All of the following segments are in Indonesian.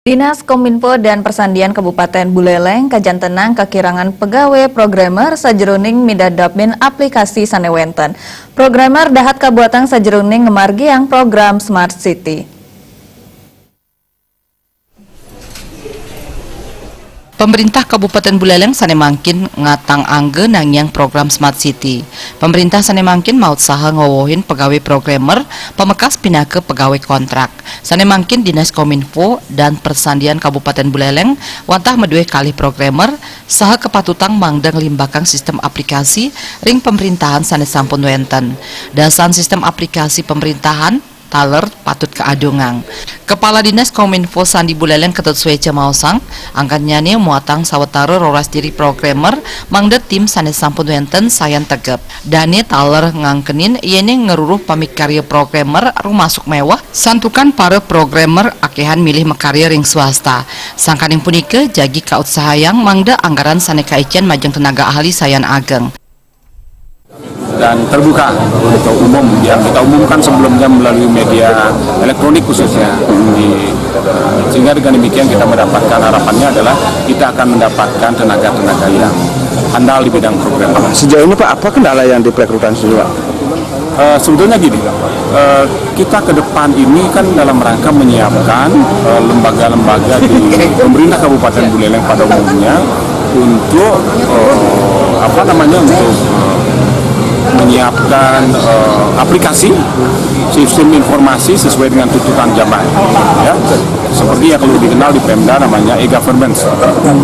Dinas Kominfo dan Persandian Kabupaten Buleleng kajantenang kekirangan pegawai programmer sajeroning midadapin aplikasi sanewenten. Programmer dahat kabuatan sajeroning ngemargiang program Smart City. Pemerintah Kabupaten Buleleng sanemangkin ngatang angge nangyang program Smart City. Pemerintah sanemangkin maut saha ngowohin pegawai programmer pemekas pindah ke pegawai kontrak. Sanemangkin Dinas Kominfo dan Persandian Kabupaten Buleleng wantah medue kali programmer saha kepatutang mangdang limbakang sistem aplikasi ring pemerintahan sanesampun wenten. Dasan sistem aplikasi pemerintahan taler patut keadungang. Kepala Dinas Kominfo Sandi Buleleng Ketut Sueca Mausang angkatnya nih muatang sawetara roras diri programmer mangdet tim sanes sampun wenten sayan tegep. Dani taler ngangkenin yene ngeruruh pamikarya programmer rumasuk mewah santukan para programmer akehan milih mekarya ring swasta. Sangkaning punike jagi kaut sahayang mangda anggaran saneka icen majeng tenaga ahli sayan ageng. Dan terbuka untuk umum, yang kita umumkan sebelumnya melalui media elektronik khususnya sehingga dengan demikian kita mendapatkan harapannya adalah kita akan mendapatkan tenaga-tenaga yang handal di bidang program. Sejauh ini Pak, apa kendala yang di perekrutan sendiri Pak? Sebetulnya gini, kita ke depan ini kan dalam rangka menyiapkan lembaga-lembaga di pemerintah Kabupaten Buleleng pada umumnya untuk untuk menyiapkan aplikasi sistem informasi sesuai dengan tuntutan zaman, ya, seperti yang perlu dikenal di Pemda namanya e-government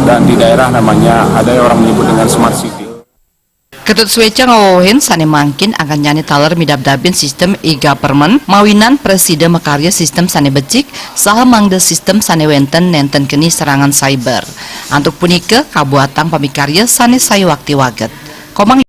dan di daerah namanya ada orang menyebut dengan Smart City. Ketut Sueca ngawohin sanemangkin akan nyanyi taler midabdabin sistem e-government mawinan presiden mekarya sistem sane becik saha mangde sistem sane wenten nenten keni serangan cyber. Antuk punike kabuatan pamikarya sane sayuwakti waget. Komang